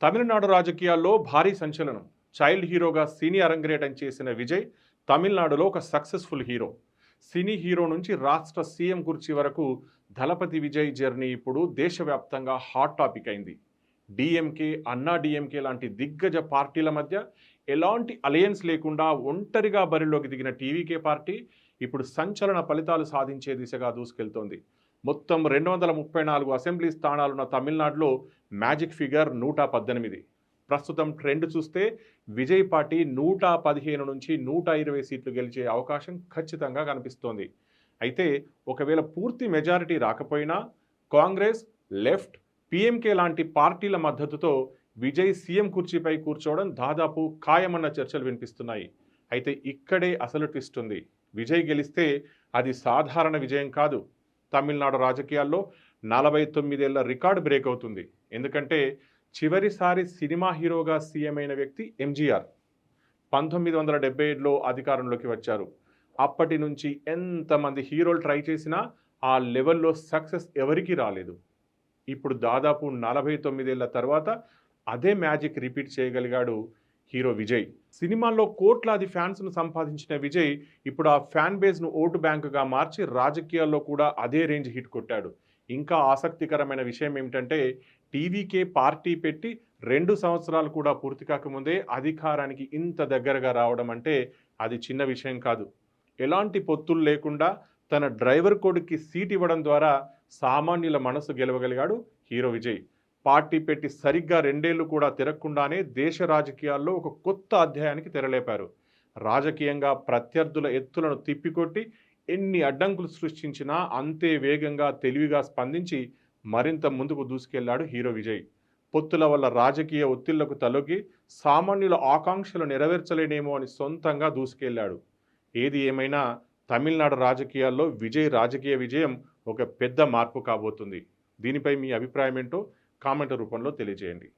తమిళనాడు రాజకీయాల్లో భారీ సంచలనం. చైల్డ్ హీరోగా సినీ అరంగేట్రం చేసిన విజయ్ తమిళనాడులో ఒక సక్సెస్ఫుల్ హీరో. సినీ హీరో నుంచి రాష్ట్ర సీఎం కుర్చీ వరకు దళపతి విజయ్ జర్నీ ఇప్పుడు దేశవ్యాప్తంగా హాట్ టాపిక్ అయింది. డిఎంకే, అన్నా డిఎంకే లాంటి దిగ్గజ పార్టీల మధ్య ఎలాంటి అలయన్స్ లేకుండా ఒంటరిగా బరిలోకి దిగిన టీవీకే పార్టీ ఇప్పుడు సంచలన ఫలితాలు సాధించే దిశగా దూసుకెళ్తోంది. మొత్తం 234 అసెంబ్లీ స్థానాలున్న తమిళనాడులో మ్యాజిక్ ఫిగర్ 118. ప్రస్తుతం ట్రెండ్ చూస్తే విజయ్ పార్టీ 115 నుంచి 120 సీట్లు గెలిచే అవకాశం ఖచ్చితంగా కనిపిస్తోంది. అయితే ఒకవేళ పూర్తి మెజారిటీ రాకపోయినా కాంగ్రెస్, లెఫ్ట్, పిఎంకే లాంటి పార్టీల మద్దతుతో విజయ్ సీఎం కుర్చీపై కూర్చోవడం దాదాపు ఖాయమన్న చర్చలు వినిపిస్తున్నాయి. అయితే ఇక్కడే అసలు ట్విస్ట్ ఉంది. విజయ్ గెలిస్తే అది సాధారణ విజయం కాదు. తమిళనాడు రాజకీయాల్లో 49 ఏళ్ల రికార్డు బ్రేక్ అవుతుంది. ఎందుకంటే చివరిసారి సినిమా హీరోగా సీఎం అయిన వ్యక్తి ఎంజీఆర్ 1977లో అధికారంలోకి వచ్చారు. అప్పటి నుంచి ఎంతమంది హీరోలు ట్రై చేసినా ఆ లెవెల్లో సక్సెస్ ఎవరికీ రాలేదు. ఇప్పుడు దాదాపు 49 ఏళ్ల తర్వాత అదే మ్యాజిక్ రిపీట్ చేయగలిగాడు హీరో విజయ్. సినిమాల్లో కోట్లాది ఫ్యాన్స్ను సంపాదించిన విజయ్ ఇప్పుడు ఆ ఫ్యాన్ బేస్ను ఓటు బ్యాంకుగా మార్చి రాజకీయాల్లో కూడా అదే రేంజ్ హిట్ కొట్టాడు. ఇంకా ఆసక్తికరమైన విషయం ఏమిటంటే టీవీకే పార్టీ పెట్టి 2 సంవత్సరాలు కూడా పూర్తి కాకముందే అధికారానికి ఇంత దగ్గరగా రావడం అంటే అది చిన్న విషయం కాదు. ఎలాంటి పొత్తులు లేకుండా తన డ్రైవర్ కొడుక్కి సీట్ ఇవ్వడం ద్వారా సామాన్యుల మనసు గెలవగలిగాడు హీరో విజయ్. పార్టీ పెట్టి సరిగ్గా 2 ఏళ్లు కూడా తిరగకుండానే దేశ రాజకీయాల్లో ఒక కొత్త అధ్యాయానికి తెరలేపారు. రాజకీయంగా ప్రత్యర్థుల ఎత్తులను తిప్పికొట్టి ఎన్ని అడ్డంకులు సృష్టించినా అంతే వేగంగా తెలివిగా స్పందించి మరింత ముందుకు దూసుకెళ్లాడు హీరో విజయ్. పొత్తుల వల్ల రాజకీయ ఒత్తిళ్లకు తలొగ్గి సామాన్యుల ఆకాంక్షలు నెరవేర్చలేనేమో అని సొంతంగా దూసుకెళ్లాడు. ఏది ఏమైనా తమిళనాడు రాజకీయాల్లో విజయ్ రాజకీయ విజయం ఒక పెద్ద మార్పు కాబోతుంది. దీనిపై మీ అభిప్రాయం ఏంటో కామెంట్ రూపంలో తెలియజేయండి.